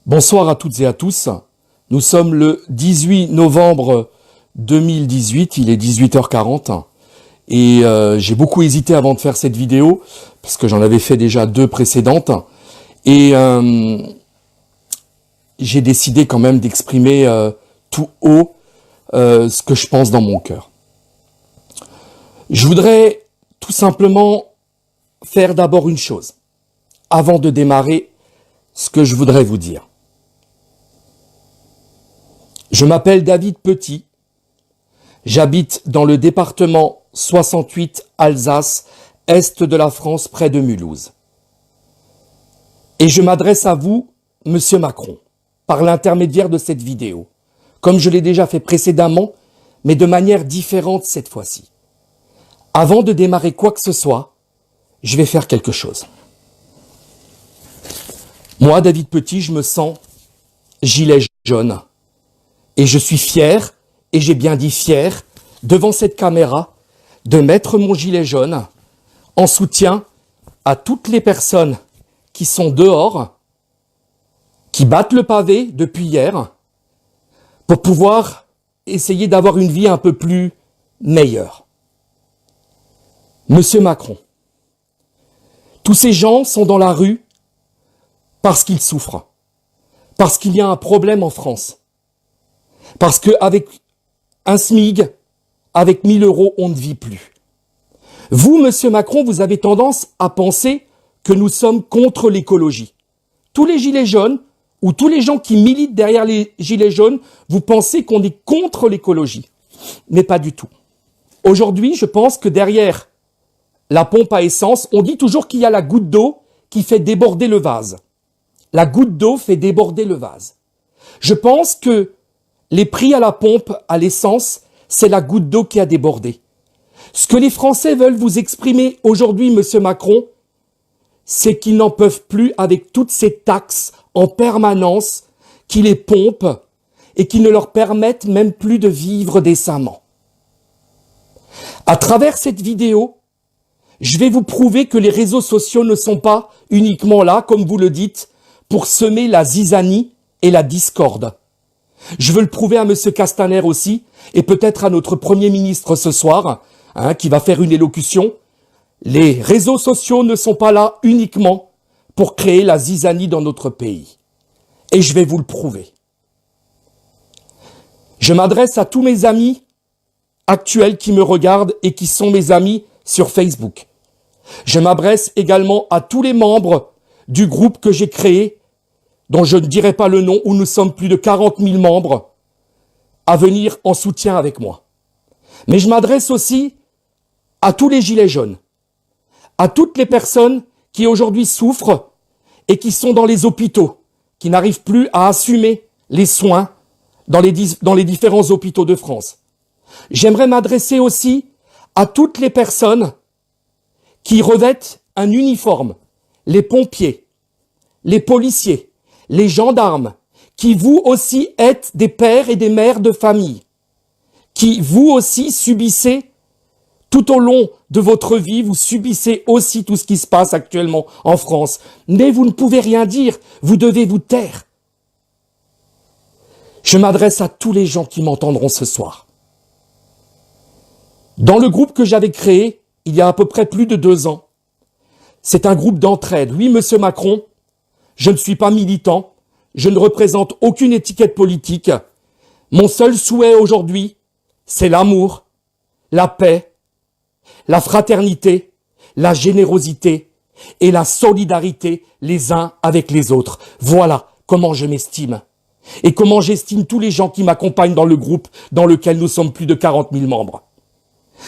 Bonsoir à toutes et à tous. Nous sommes le 18 novembre 2018, il est 18h40 et j'ai beaucoup hésité avant de faire cette vidéo parce que j'en avais fait déjà deux précédentes et j'ai décidé quand même d'exprimer tout haut ce que je pense dans mon cœur. Je voudrais tout simplement faire d'abord une chose avant de démarrer ce que je voudrais vous dire. Je m'appelle David Petit, j'habite dans le département 68 Alsace, est de la France, près de Mulhouse. Et je m'adresse à vous, Monsieur Macron, par l'intermédiaire de cette vidéo, comme je l'ai déjà fait précédemment, mais de manière différente cette fois-ci. Avant de démarrer quoi que ce soit, je vais faire quelque chose. Moi, David Petit, je me sens gilet jaune. Et je suis fier, et j'ai bien dit fier, devant cette caméra, de mettre mon gilet jaune en soutien à toutes les personnes qui sont dehors, qui battent le pavé depuis hier, pour pouvoir essayer d'avoir une vie un peu plus meilleure. Monsieur Macron, tous ces gens sont dans la rue parce qu'ils souffrent, parce qu'il y a un problème en France. Parce qu'avec un SMIG, avec 1000 €, on ne vit plus. Vous, Monsieur Macron, vous avez tendance à penser que nous sommes contre l'écologie. Tous les gilets jaunes, ou tous les gens qui militent derrière les gilets jaunes, vous pensez qu'on est contre l'écologie. Mais pas du tout. Aujourd'hui, je pense que derrière la pompe à essence, on dit toujours qu'il y a la goutte d'eau qui fait déborder le vase. La goutte d'eau fait déborder le vase. Je pense que les prix à la pompe, à l'essence, c'est la goutte d'eau qui a débordé. Ce que les Français veulent vous exprimer aujourd'hui, Monsieur Macron, c'est qu'ils n'en peuvent plus avec toutes ces taxes en permanence qui les pompent et qui ne leur permettent même plus de vivre décemment. À travers cette vidéo, je vais vous prouver que les réseaux sociaux ne sont pas uniquement là, comme vous le dites, pour semer la zizanie et la discorde. Je veux le prouver à Monsieur Castaner aussi, et peut-être à notre Premier ministre ce soir, qui va faire une élocution. Les réseaux sociaux ne sont pas là uniquement pour créer la zizanie dans notre pays. Et je vais vous le prouver. Je m'adresse à tous mes amis actuels qui me regardent et qui sont mes amis sur Facebook. Je m'adresse également à tous les membres du groupe que j'ai créé, dont je ne dirai pas le nom, où nous sommes plus de 40 000 membres, à venir en soutien avec moi. Mais je m'adresse aussi à tous les gilets jaunes, à toutes les personnes qui aujourd'hui souffrent et qui sont dans les hôpitaux, qui n'arrivent plus à assumer les soins dans les différents hôpitaux de France. J'aimerais m'adresser aussi à toutes les personnes qui revêtent un uniforme, les pompiers, les policiers, les gendarmes, qui vous aussi êtes des pères et des mères de famille, qui vous aussi subissez tout au long de votre vie, vous subissez aussi tout ce qui se passe actuellement en France. Mais vous ne pouvez rien dire, vous devez vous taire. Je m'adresse à tous les gens qui m'entendront ce soir. Dans le groupe que j'avais créé, il y a à peu près plus de 2 ans, c'est un groupe d'entraide. Oui, Monsieur Macron, je ne suis pas militant, je ne représente aucune étiquette politique. Mon seul souhait aujourd'hui, c'est l'amour, la paix, la fraternité, la générosité et la solidarité les uns avec les autres. Voilà comment je m'estime et comment j'estime tous les gens qui m'accompagnent dans le groupe dans lequel nous sommes plus de 40 000 membres.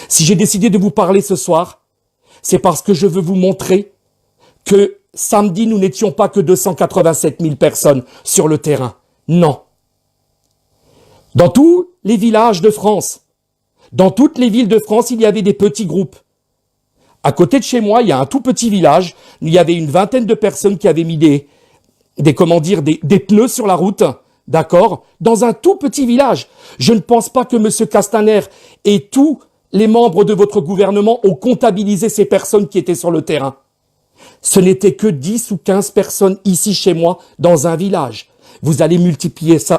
Si j'ai décidé de vous parler ce soir, c'est parce que je veux vous montrer que samedi, nous n'étions pas que 287 000 personnes sur le terrain. Non. Dans tous les villages de France, dans toutes les villes de France, il y avait des petits groupes. À côté de chez moi, il y a un tout petit village. Il y avait une vingtaine de personnes qui avaient mis des pneus sur la route, d'accord, dans un tout petit village. Je ne pense pas que Monsieur Castaner et tous les membres de votre gouvernement ont comptabilisé ces personnes qui étaient sur le terrain. Ce n'était que 10 ou 15 personnes ici chez moi dans un village. Vous allez multiplier ça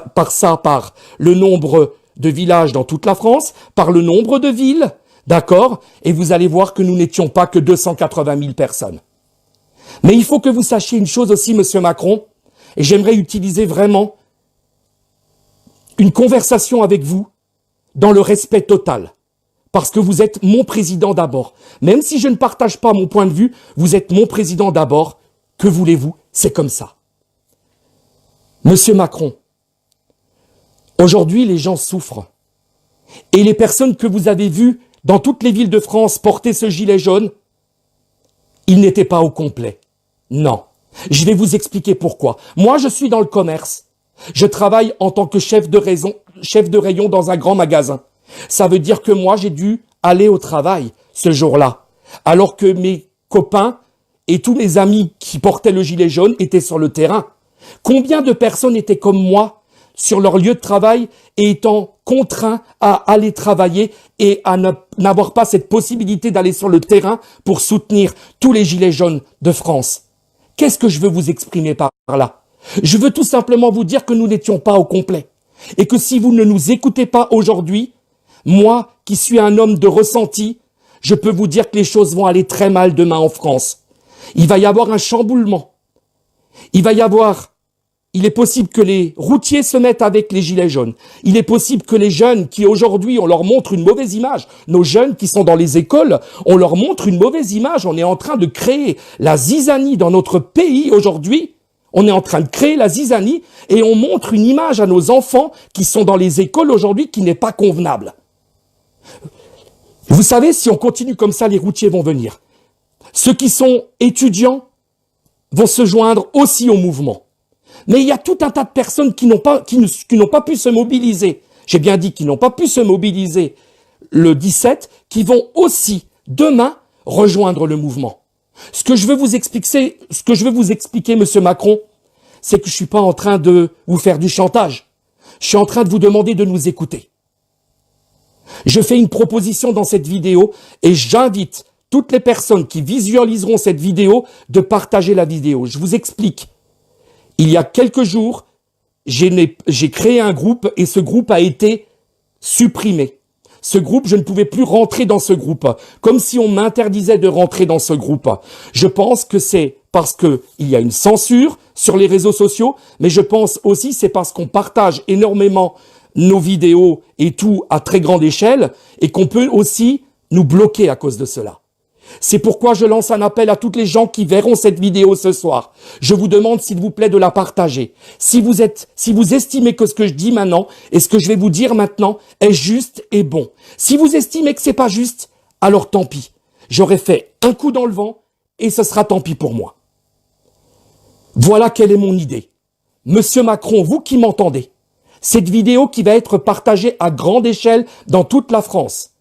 par le nombre de villages dans toute la France, par le nombre de villes, d'accord? Et vous allez voir que nous n'étions pas que 280 000 personnes. Mais il faut que vous sachiez une chose aussi, Monsieur Macron, et j'aimerais utiliser vraiment une conversation avec vous dans le respect total. Parce que vous êtes mon président d'abord. Même si je ne partage pas mon point de vue, vous êtes mon président d'abord. Que voulez-vous? C'est comme ça. Monsieur Macron, aujourd'hui les gens souffrent. Et les personnes que vous avez vues dans toutes les villes de France porter ce gilet jaune, ils n'étaient pas au complet. Non. Je vais vous expliquer pourquoi. Moi, je suis dans le commerce. Je travaille en tant que chef de rayon dans un grand magasin. Ça veut dire que moi, j'ai dû aller au travail ce jour-là, alors que mes copains et tous mes amis qui portaient le gilet jaune étaient sur le terrain. Combien de personnes étaient comme moi sur leur lieu de travail et étant contraints à aller travailler et à n'avoir pas cette possibilité d'aller sur le terrain pour soutenir tous les gilets jaunes de France? Qu'est-ce que je veux vous exprimer par là? Je veux tout simplement vous dire que nous n'étions pas au complet. Et que si vous ne nous écoutez pas aujourd'hui, moi, qui suis un homme de ressenti, je peux vous dire que les choses vont aller très mal demain en France. Il va y avoir un chamboulement. Il est possible que les routiers se mettent avec les gilets jaunes. Il est possible que les jeunes qui aujourd'hui, on leur montre une mauvaise image, nos jeunes qui sont dans les écoles, on leur montre une mauvaise image. On est en train de créer la zizanie dans notre pays aujourd'hui. On est en train de créer la zizanie et on montre une image à nos enfants qui sont dans les écoles aujourd'hui qui n'est pas convenable. Vous savez, si on continue comme ça, les routiers vont venir. Ceux qui sont étudiants vont se joindre aussi au mouvement. Mais il y a tout un tas de personnes qui n'ont pas pu se mobiliser. J'ai bien dit qu'ils n'ont pas pu se mobiliser le 17, qui vont aussi, demain, rejoindre le mouvement. Ce que je veux vous expliquer, Monsieur Macron, c'est que je suis pas en train de vous faire du chantage. Je suis en train de vous demander de nous écouter. Je fais une proposition dans cette vidéo et j'invite toutes les personnes qui visualiseront cette vidéo de partager la vidéo. Je vous explique. Il y a quelques jours, j'ai créé un groupe et ce groupe a été supprimé. Ce groupe, je ne pouvais plus rentrer dans ce groupe, comme si on m'interdisait de rentrer dans ce groupe. Je pense que c'est parce qu'il y a une censure sur les réseaux sociaux, mais je pense aussi c'est parce qu'on partage énormément nos vidéos et tout à très grande échelle et qu'on peut aussi nous bloquer à cause de cela. C'est pourquoi je lance un appel à toutes les gens qui verront cette vidéo ce soir. Je vous demande s'il vous plaît de la partager. Si vous estimez que ce que je dis maintenant et ce que je vais vous dire maintenant est juste et bon. Si vous estimez que c'est pas juste, alors tant pis. J'aurais fait un coup dans le vent et ce sera tant pis pour moi. Voilà quelle est mon idée. Monsieur Macron, vous qui m'entendez, cette vidéo qui va être partagée à grande échelle dans toute la France,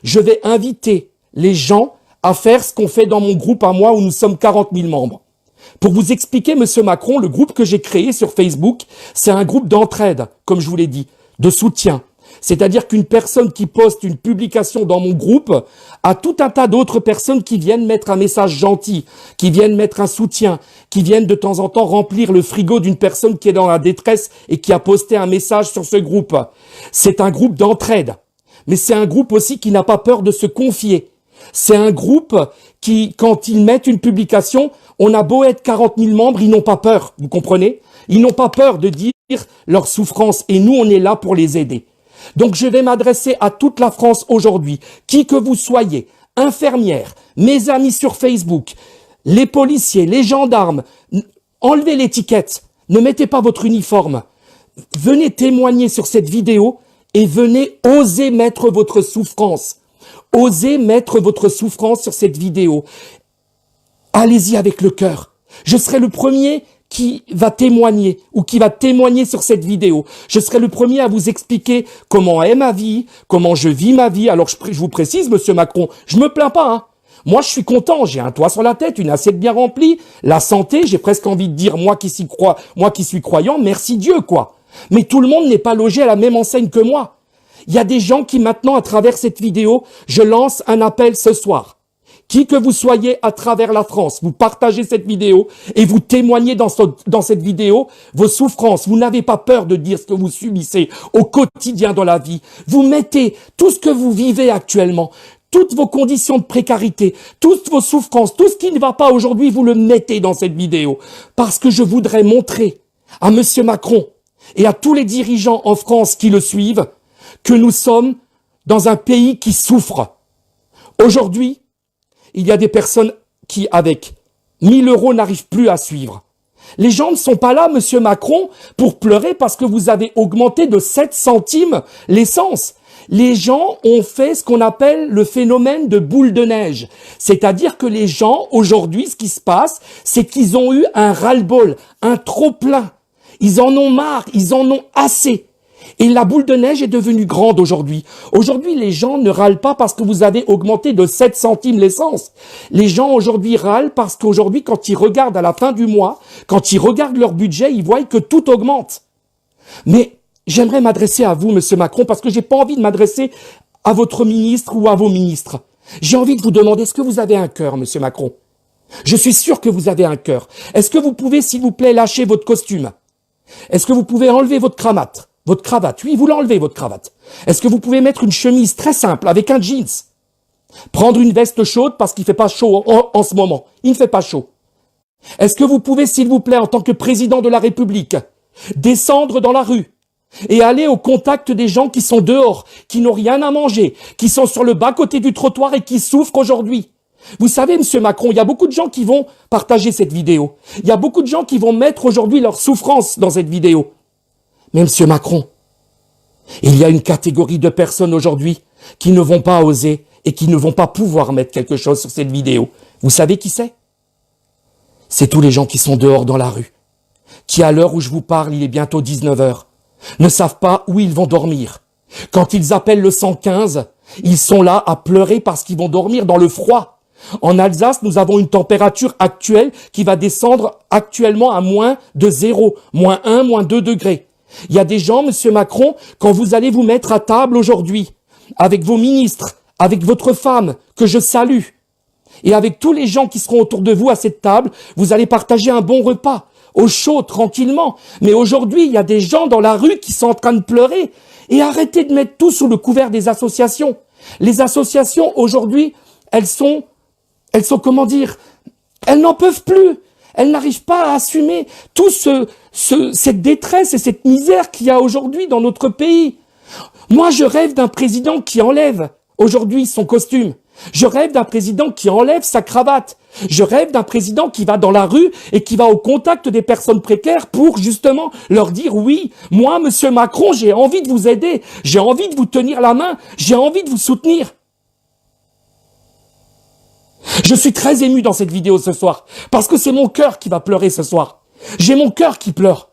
je vais inviter les gens à faire ce qu'on fait dans mon groupe à moi où nous sommes 40 000 membres. Pour vous expliquer, Monsieur Macron, le groupe que j'ai créé sur Facebook, c'est un groupe d'entraide, comme je vous l'ai dit, de soutien. C'est-à-dire qu'une personne qui poste une publication dans mon groupe a tout un tas d'autres personnes qui viennent mettre un message gentil, qui viennent mettre un soutien, qui viennent de temps en temps remplir le frigo d'une personne qui est dans la détresse et qui a posté un message sur ce groupe. C'est un groupe d'entraide, mais c'est un groupe aussi qui n'a pas peur de se confier. C'est un groupe qui, quand ils mettent une publication, on a beau être 40 000 membres, ils n'ont pas peur, vous comprenez? Ils n'ont pas peur de dire leur souffrance et nous, on est là pour les aider. Donc, je vais m'adresser à toute la France aujourd'hui, qui que vous soyez, infirmières, mes amis sur Facebook, les policiers, les gendarmes, enlevez l'étiquette, ne mettez pas votre uniforme, venez témoigner sur cette vidéo et venez oser mettre votre souffrance. Osez mettre votre souffrance sur cette vidéo. Allez-y avec le cœur. Je serai le premier qui va témoigner ou qui va témoigner sur cette vidéo. Je serai le premier à vous expliquer comment est ma vie, comment je vis ma vie. Alors je vous précise, Monsieur Macron, je me plains pas, hein. Moi, je suis content. J'ai un toit sur la tête, une assiette bien remplie, la santé. J'ai presque envie de dire, moi qui suis croyant, merci Dieu, quoi. Mais tout le monde n'est pas logé à la même enseigne que moi. Il y a des gens qui maintenant, à travers cette vidéo, je lance un appel ce soir, qui que vous soyez à travers la France, vous partagez cette vidéo et vous témoignez dans cette vidéo vos souffrances. Vous n'avez pas peur de dire ce que vous subissez au quotidien dans la vie. Vous mettez tout ce que vous vivez actuellement, toutes vos conditions de précarité, toutes vos souffrances, tout ce qui ne va pas aujourd'hui, vous le mettez dans cette vidéo. Parce que je voudrais montrer à Monsieur Macron et à tous les dirigeants en France qui le suivent que nous sommes dans un pays qui souffre. Aujourd'hui, il y a des personnes qui, avec 1000 € n'arrivent plus à suivre. Les gens ne sont pas là, Monsieur Macron, pour pleurer parce que vous avez augmenté de 7 centimes l'essence. Les gens ont fait ce qu'on appelle le phénomène de boule de neige. C'est-à-dire que les gens, aujourd'hui, ce qui se passe, c'est qu'ils ont eu un ras-le-bol, un trop-plein. Ils en ont marre, ils en ont assez. Et la boule de neige est devenue grande aujourd'hui. Aujourd'hui, les gens ne râlent pas parce que vous avez augmenté de 7 centimes l'essence. Les gens aujourd'hui râlent parce qu'aujourd'hui, quand ils regardent à la fin du mois, quand ils regardent leur budget, ils voient que tout augmente. Mais j'aimerais m'adresser à vous, Monsieur Macron, parce que j'ai pas envie de m'adresser à votre ministre ou à vos ministres. J'ai envie de vous demander, est-ce que vous avez un cœur, Monsieur Macron? Je suis sûr que vous avez un cœur. Est-ce que vous pouvez, s'il vous plaît, lâcher votre costume? Est-ce que vous pouvez enlever votre cravate? Votre cravate, oui, vous l'enlevez, votre cravate. Est-ce que vous pouvez mettre une chemise très simple avec un jeans? Prendre une veste chaude parce qu'il fait pas chaud en ce moment. Il ne fait pas chaud. Est-ce que vous pouvez, s'il vous plaît, en tant que président de la République, descendre dans la rue et aller au contact des gens qui sont dehors, qui n'ont rien à manger, qui sont sur le bas-côté du trottoir et qui souffrent aujourd'hui? Vous savez, Monsieur Macron, il y a beaucoup de gens qui vont partager cette vidéo. Il y a beaucoup de gens qui vont mettre aujourd'hui leur souffrance dans cette vidéo. Mais Monsieur Macron, il y a une catégorie de personnes aujourd'hui qui ne vont pas oser et qui ne vont pas pouvoir mettre quelque chose sur cette vidéo. Vous savez qui c'est? C'est tous les gens qui sont dehors dans la rue, qui à l'heure où je vous parle, il est bientôt 19 h, ne savent pas où ils vont dormir. Quand ils appellent le 115, ils sont là à pleurer parce qu'ils vont dormir dans le froid. En Alsace, nous avons une température actuelle qui va descendre actuellement à moins de 0, moins 1, moins 2 degrés. Il y a des gens, Monsieur Macron, quand vous allez vous mettre à table aujourd'hui, avec vos ministres, avec votre femme, que je salue, et avec tous les gens qui seront autour de vous à cette table, vous allez partager un bon repas, au chaud, tranquillement. Mais aujourd'hui, il y a des gens dans la rue qui sont en train de pleurer. Et arrêtez de mettre tout sous le couvert des associations. Les associations, aujourd'hui, elles sont, comment dire, elles n'en peuvent plus. Elles n'arrivent pas à assumer tout cette détresse et cette misère qu'il y a aujourd'hui dans notre pays. Moi, je rêve d'un président qui enlève aujourd'hui son costume. Je rêve d'un président qui enlève sa cravate. Je rêve d'un président qui va dans la rue et qui va au contact des personnes précaires pour justement leur dire oui, moi, Monsieur Macron, j'ai envie de vous aider, j'ai envie de vous tenir la main, j'ai envie de vous soutenir. Je suis très ému dans cette vidéo ce soir, parce que c'est mon cœur qui va pleurer ce soir. J'ai mon cœur qui pleure.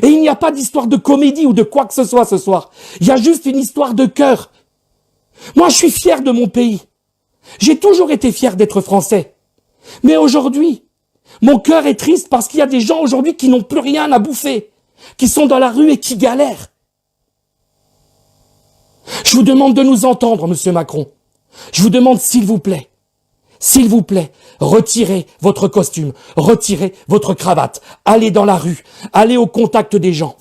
Et il n'y a pas d'histoire de comédie ou de quoi que ce soit ce soir. Il y a juste une histoire de cœur. Moi, je suis fier de mon pays. J'ai toujours été fier d'être français. Mais aujourd'hui, mon cœur est triste parce qu'il y a des gens aujourd'hui qui n'ont plus rien à bouffer, qui sont dans la rue et qui galèrent. Je vous demande de nous entendre, Monsieur Macron. Je vous demande, s'il vous plaît, retirez votre costume, retirez votre cravate, allez dans la rue, allez au contact des gens.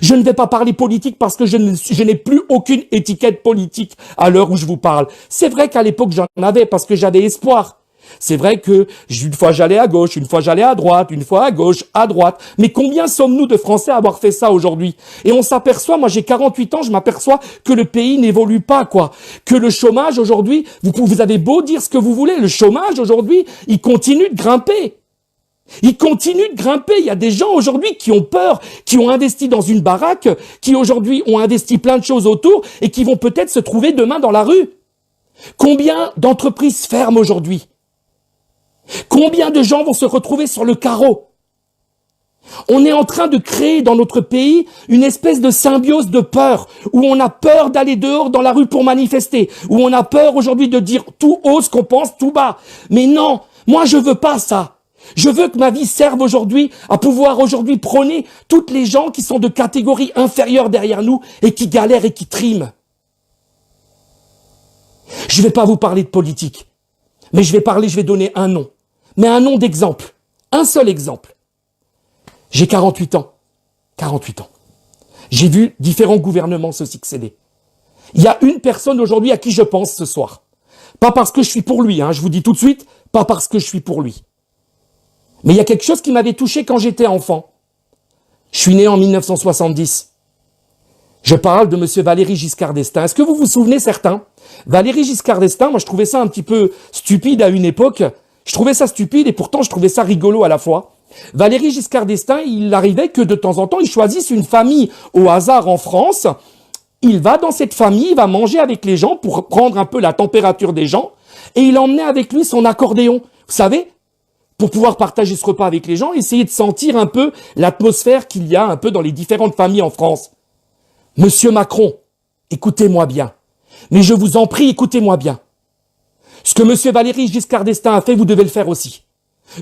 Je ne vais pas parler politique parce que je n'ai plus aucune étiquette politique à l'heure où je vous parle. C'est vrai qu'à l'époque j'en avais parce que j'avais espoir. C'est vrai que une fois j'allais à gauche, une fois j'allais à droite, une fois à gauche, à droite. Mais combien sommes-nous de Français à avoir fait ça aujourd'hui? Et on s'aperçoit, moi j'ai 48 ans, je m'aperçois que le pays n'évolue pas, quoi. Que le chômage aujourd'hui, vous avez beau dire ce que vous voulez, le chômage aujourd'hui, il continue de grimper. Il continue de grimper. Il y a des gens aujourd'hui qui ont peur, qui ont investi dans une baraque, qui aujourd'hui ont investi plein de choses autour et qui vont peut-être se trouver demain dans la rue. Combien d'entreprises ferment aujourd'hui? Combien de gens vont se retrouver sur le carreau? On est en train de créer dans notre pays une espèce de symbiose de peur, où on a peur d'aller dehors dans la rue pour manifester, où on a peur aujourd'hui de dire tout haut ce qu'on pense tout bas. Mais non, moi je veux pas ça. Je veux que ma vie serve aujourd'hui à pouvoir aujourd'hui prôner toutes les gens qui sont de catégorie inférieure derrière nous et qui galèrent et qui triment. Je vais pas vous parler de politique. Mais je vais donner un nom. Mais un nom d'exemple. Un seul exemple. J'ai 48 ans. 48 ans. J'ai vu différents gouvernements se succéder. Il y a une personne aujourd'hui à qui je pense ce soir. Pas parce que je suis pour lui, je vous dis tout de suite, pas parce que je suis pour lui. Mais il y a quelque chose qui m'avait touché quand j'étais enfant. Je suis né en 1970. Je parle de monsieur Valéry Giscard d'Estaing. Est-ce que vous vous souvenez certains? Valéry Giscard d'Estaing, moi je trouvais ça un petit peu stupide à une époque. Je trouvais ça stupide et pourtant je trouvais ça rigolo à la fois. Valéry Giscard d'Estaing, il arrivait que de temps en temps, il choisisse une famille au hasard en France. Il va dans cette famille, il va manger avec les gens pour prendre un peu la température des gens. Et il emmenait avec lui son accordéon. Vous savez, pour pouvoir partager ce repas avec les gens, essayer de sentir un peu l'atmosphère qu'il y a un peu dans les différentes familles en France. Monsieur Macron, écoutez-moi bien. Mais je vous en prie, écoutez-moi bien. Ce que monsieur Valéry Giscard d'Estaing a fait, vous devez le faire aussi.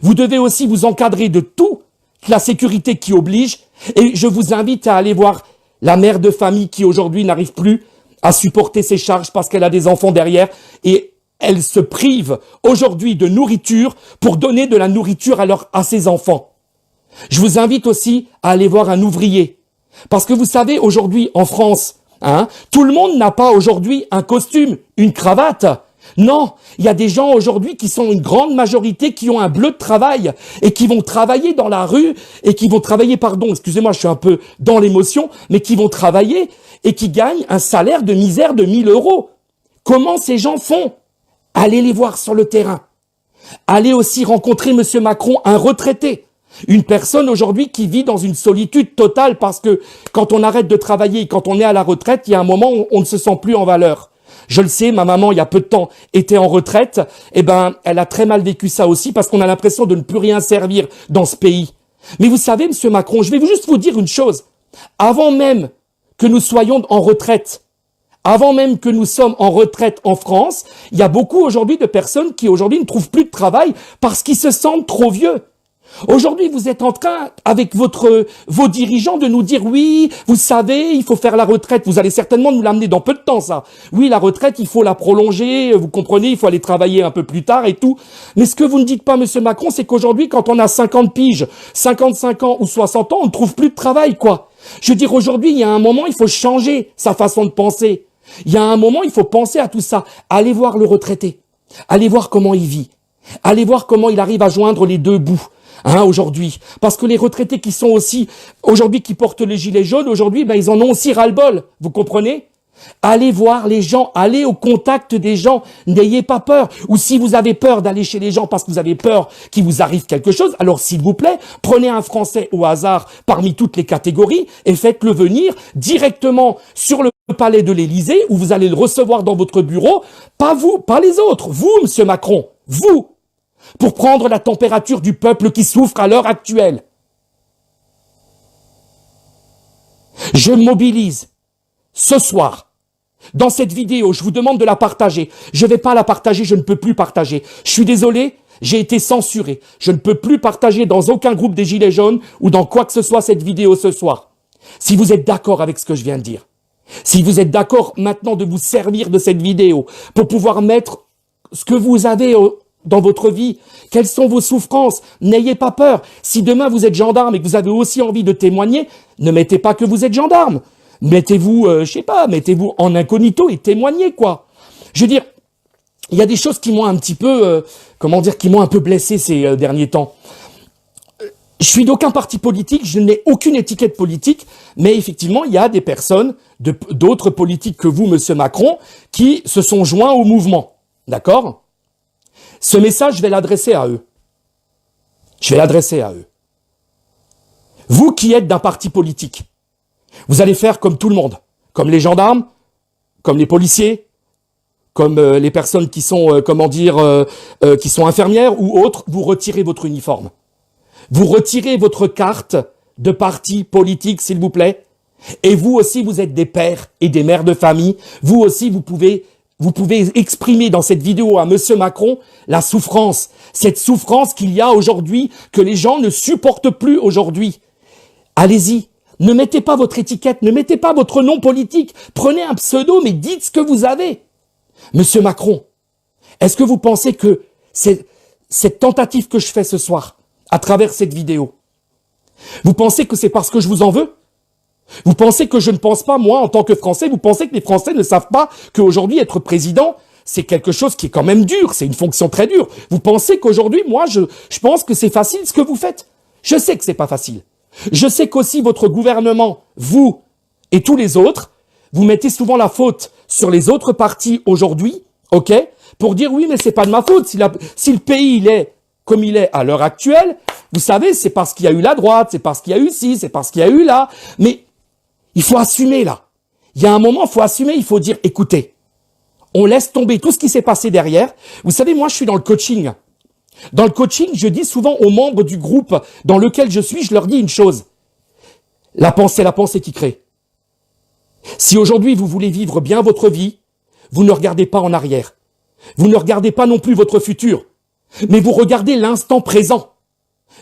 Vous devez aussi vous encadrer de toute la sécurité qui oblige. Et je vous invite à aller voir la mère de famille qui aujourd'hui n'arrive plus à supporter ses charges parce qu'elle a des enfants derrière et elle se prive aujourd'hui de nourriture pour donner de la nourriture à ses enfants. Je vous invite aussi à aller voir un ouvrier. Parce que vous savez, aujourd'hui, en France, tout le monde n'a pas aujourd'hui un costume, une cravate. Non, il y a des gens aujourd'hui qui sont une grande majorité qui ont un bleu de travail et qui vont travailler dans la rue et qui vont travailler, excusez-moi, je suis un peu dans l'émotion, mais qui vont travailler et qui gagnent un salaire de misère de 1 000 euros. Comment ces gens font? Allez les voir sur le terrain. Allez aussi rencontrer monsieur Macron, un retraité. Une personne aujourd'hui qui vit dans une solitude totale parce que quand on arrête de travailler, quand on est à la retraite, il y a un moment où on ne se sent plus en valeur. Je le sais, ma maman, il y a peu de temps, était en retraite. Elle a très mal vécu ça aussi parce qu'on a l'impression de ne plus rien servir dans ce pays. Mais vous savez, monsieur Macron, je vais juste vous dire une chose. Avant même que nous soyons en retraite, avant même que nous sommes en retraite en France, il y a beaucoup aujourd'hui de personnes qui aujourd'hui ne trouvent plus de travail parce qu'ils se sentent trop vieux. Aujourd'hui, vous êtes en train, avec vos dirigeants, de nous dire, oui, vous savez, il faut faire la retraite. Vous allez certainement nous l'amener dans peu de temps, ça. Oui, la retraite, il faut la prolonger, vous comprenez, il faut aller travailler un peu plus tard et tout. Mais ce que vous ne dites pas, monsieur Macron, c'est qu'aujourd'hui, quand on a 50 piges, 55 ans ou 60 ans, on ne trouve plus de travail, quoi. Je veux dire, aujourd'hui, il y a un moment, il faut changer sa façon de penser. Il y a un moment, il faut penser à tout ça. Allez voir le retraité. Allez voir comment il vit. Allez voir comment il arrive à joindre les deux bouts. Aujourd'hui. Parce que les retraités qui sont aussi, aujourd'hui, qui portent les gilets jaunes, aujourd'hui, ils en ont aussi ras-le-bol. Vous comprenez? Allez voir les gens, allez au contact des gens, n'ayez pas peur. Ou si vous avez peur d'aller chez les gens parce que vous avez peur qu'il vous arrive quelque chose, alors s'il vous plaît, prenez un Français au hasard parmi toutes les catégories et faites-le venir directement sur le palais de l'Élysée où vous allez le recevoir dans votre bureau. Pas vous, pas les autres. Vous, monsieur Macron, vous. Pour prendre la température du peuple qui souffre à l'heure actuelle. Je mobilise ce soir, dans cette vidéo, je vous demande de la partager. Je ne vais pas la partager, je ne peux plus partager. Je suis désolé, j'ai été censuré. Je ne peux plus partager dans aucun groupe des Gilets jaunes ou dans quoi que ce soit cette vidéo ce soir. Si vous êtes d'accord avec ce que je viens de dire, si vous êtes d'accord maintenant de vous servir de cette vidéo pour pouvoir mettre ce que vous avez dans votre vie, quelles sont vos souffrances, n'ayez pas peur. Si demain vous êtes gendarme et que vous avez aussi envie de témoigner, ne mettez pas que vous êtes gendarme. Mettez-vous, mettez-vous en incognito et témoignez, quoi. Je veux dire, il y a des choses qui m'ont un petit peu, qui m'ont un peu blessé ces derniers temps. Je suis d'aucun parti politique, je n'ai aucune étiquette politique, mais effectivement, il y a des personnes, d'autres politiques que vous, monsieur Macron, qui se sont joints au mouvement. D'accord ? Ce message, je vais l'adresser à eux. Je vais l'adresser à eux. Vous qui êtes d'un parti politique, vous allez faire comme tout le monde, comme les gendarmes, comme les policiers, comme les personnes qui sont, qui sont infirmières ou autres, vous retirez votre uniforme. Vous retirez votre carte de parti politique, s'il vous plaît. Et vous aussi, vous êtes des pères et des mères de famille. Vous aussi, vous pouvez exprimer dans cette vidéo à monsieur Macron la souffrance. Cette souffrance qu'il y a aujourd'hui, que les gens ne supportent plus aujourd'hui. Allez-y. Ne mettez pas votre étiquette, ne mettez pas votre nom politique. Prenez un pseudo, mais dites ce que vous avez. Monsieur Macron, est-ce que vous pensez que cette tentative que je fais ce soir, à travers cette vidéo? Vous pensez que c'est parce que je vous en veux? Vous pensez que je ne pense pas, moi, en tant que Français, vous pensez que les Français ne savent pas qu'aujourd'hui, être président, c'est quelque chose qui est quand même dur, c'est une fonction très dure. Vous pensez qu'aujourd'hui, moi, je pense que c'est facile ce que vous faites? Je sais que c'est pas facile. Je sais qu'aussi votre gouvernement, vous et tous les autres, vous mettez souvent la faute sur les autres partis aujourd'hui, ok, pour dire oui, mais c'est pas de ma faute. Si le pays il est comme il est à l'heure actuelle, vous savez, c'est parce qu'il y a eu la droite, c'est parce qu'il y a eu ci, c'est parce qu'il y a eu là. Mais il faut assumer là. Il y a un moment, il faut assumer, il faut dire, écoutez, on laisse tomber tout ce qui s'est passé derrière. Vous savez, moi, je suis dans le coaching. Dans le coaching, je dis souvent aux membres du groupe dans lequel je suis, je leur dis une chose. La pensée qui crée. Si aujourd'hui vous voulez vivre bien votre vie, vous ne regardez pas en arrière. Vous ne regardez pas non plus votre futur. Mais vous regardez l'instant présent.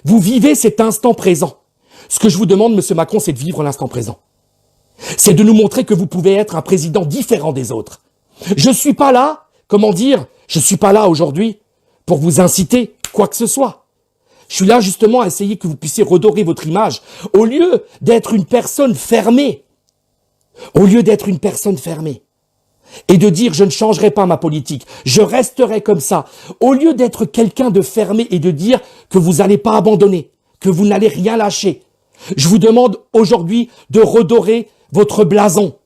Vous vivez cet instant présent. Ce que je vous demande, monsieur Macron, c'est de vivre l'instant présent. C'est de nous montrer que vous pouvez être un président différent des autres. Je suis pas là, je suis pas là aujourd'hui pour vous inciter quoi que ce soit. Je suis là justement à essayer que vous puissiez redorer votre image. Au lieu d'être une personne fermée, et de dire je ne changerai pas ma politique, je resterai comme ça, au lieu d'être quelqu'un de fermé et de dire que vous n'allez pas abandonner, que vous n'allez rien lâcher, je vous demande aujourd'hui de redorer votre blason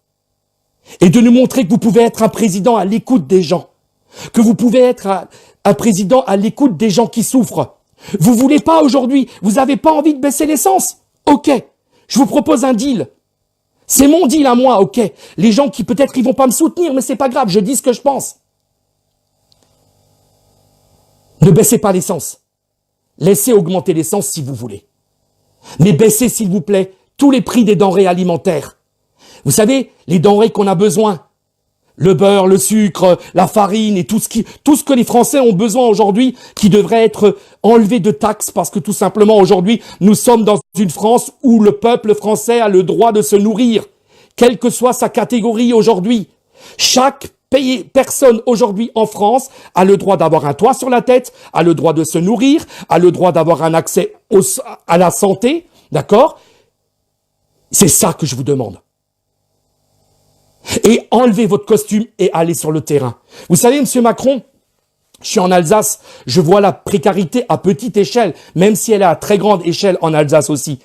et de nous montrer que vous pouvez être un président à l'écoute des gens, que vous pouvez être un président à l'écoute des gens qui souffrent. Vous voulez pas aujourd'hui, vous n'avez pas envie de baisser l'essence? Ok, je vous propose un deal. C'est mon deal à moi, ok. Les gens qui peut-être ils vont pas me soutenir, mais c'est pas grave, je dis ce que je pense. Ne baissez pas l'essence. Laissez augmenter l'essence si vous voulez. Mais baissez, s'il vous plaît, tous les prix des denrées alimentaires. Vous savez, les denrées qu'on a besoin. Le beurre, le sucre, la farine et tout ce que les Français ont besoin aujourd'hui, qui devrait être enlevé de taxes parce que tout simplement aujourd'hui, nous sommes dans une France où le peuple français a le droit de se nourrir, quelle que soit sa catégorie aujourd'hui. Chaque personne aujourd'hui en France a le droit d'avoir un toit sur la tête, a le droit de se nourrir, a le droit d'avoir un accès à la santé, d'accord? C'est ça que je vous demande. Et enlevez votre costume et allez sur le terrain. Vous savez, monsieur Macron, je suis en Alsace, je vois la précarité à petite échelle, même si elle est à très grande échelle en Alsace aussi.